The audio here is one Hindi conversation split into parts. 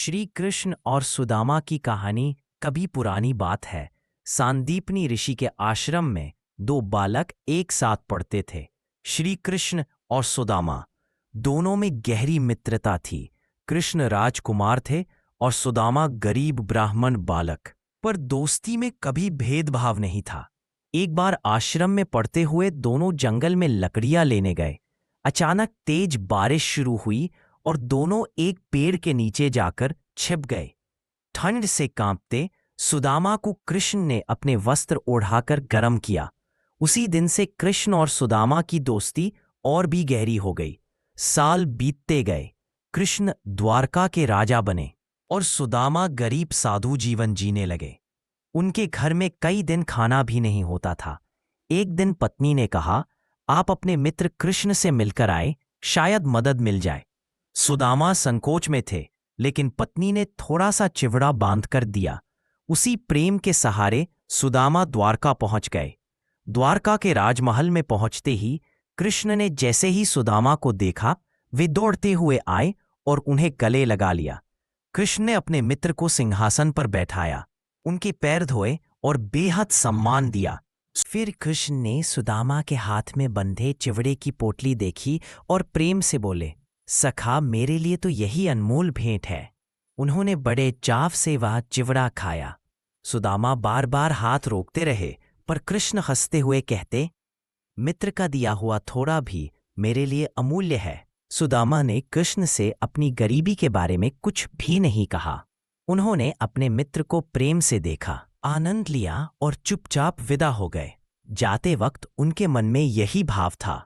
श्री कृष्ण और सुदामा की कहानी कभी पुरानी बात है। सांदीपनी ऋषि के आश्रम में दो बालक एक साथ पढ़ते थे। श्री कृष्ण और सुदामा दोनों में गहरी मित्रता थी। कृष्ण राजकुमार थे और सुदामा गरीब ब्राह्मण बालक, पर दोस्ती में कभी भेदभाव नहीं था। एक बार आश्रम में पढ़ते हुए दोनों जंगल में लकड़ियां लेने गए। अचानक तेज बारिश शुरू हुई और दोनों एक पेड़ के नीचे जाकर छिप गए। ठंड से कांपते सुदामा को कृष्ण ने अपने वस्त्र ओढ़ाकर गर्म किया। उसी दिन से कृष्ण और सुदामा की दोस्ती और भी गहरी हो गई। साल बीतते गए। कृष्ण द्वारका के राजा बने और सुदामा गरीब साधु जीवन जीने लगे। उनके घर में कई दिन खाना भी नहीं होता था। एक दिन पत्नी ने कहा, आप अपने मित्र कृष्ण से मिलकर आए, शायद मदद मिल जाए। सुदामा संकोच में थे, लेकिन पत्नी ने थोड़ा सा चिवड़ा बांधकर दिया। उसी प्रेम के सहारे सुदामा द्वारका पहुंच गए। द्वारका के राजमहल में पहुंचते ही कृष्ण ने जैसे ही सुदामा को देखा, वे दौड़ते हुए आए और उन्हें गले लगा लिया। कृष्ण ने अपने मित्र को सिंहासन पर बैठाया, उनके पैर धोए और बेहद सम्मान दिया। फिर कृष्ण ने सुदामा के हाथ में बंधे चिवड़े की पोटली देखी और प्रेम से बोले, सखा, मेरे लिए तो यही अनमोल भेंट है। उन्होंने बड़े चाव से वह चिवड़ा खाया। सुदामा बार बार हाथ रोकते रहे, पर कृष्ण हंसते हुए कहते, मित्र का दिया हुआ थोड़ा भी मेरे लिए अमूल्य है। सुदामा ने कृष्ण से अपनी गरीबी के बारे में कुछ भी नहीं कहा। उन्होंने अपने मित्र को प्रेम से देखा, आनंद लिया और चुपचाप विदा हो गए। जाते वक्त उनके मन में यही भाव था,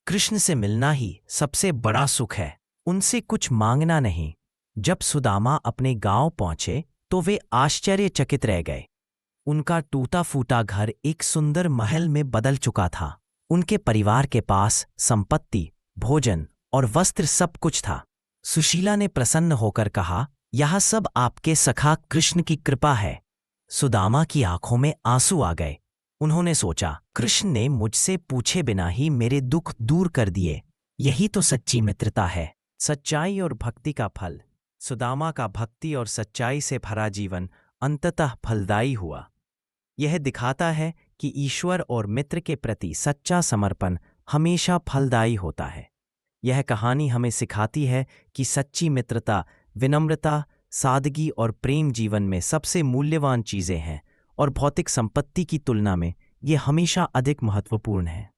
कृष्ण से मिलना ही सबसे बड़ा सुख है, उनसे कुछ मांगना नहीं। जब सुदामा अपने गांव पहुंचे तो वे आश्चर्यचकित रह गए। उनका टूटा फूटा घर एक सुंदर महल में बदल चुका था। उनके परिवार के पास संपत्ति, भोजन और वस्त्र सब कुछ था। सुशीला ने प्रसन्न होकर कहा, यह सब आपके सखा कृष्ण की कृपा है। सुदामा की आंखों में आंसू आ गए। उन्होंने सोचा, कृष्ण ने मुझसे पूछे बिना ही मेरे दुख दूर कर दिए। यही तो सच्ची मित्रता है, सच्चाई और भक्ति का फल। सुदामा का भक्ति और सच्चाई से भरा जीवन अंततः फलदायी हुआ। यह दिखाता है कि ईश्वर और मित्र के प्रति सच्चा समर्पण हमेशा फलदायी होता है। यह कहानी हमें सिखाती है कि सच्ची मित्रता, विनम्रता, सादगी और प्रेम जीवन में सबसे मूल्यवान चीजें हैं और भौतिक संपत्ति की तुलना में ये हमेशा अधिक महत्वपूर्ण है।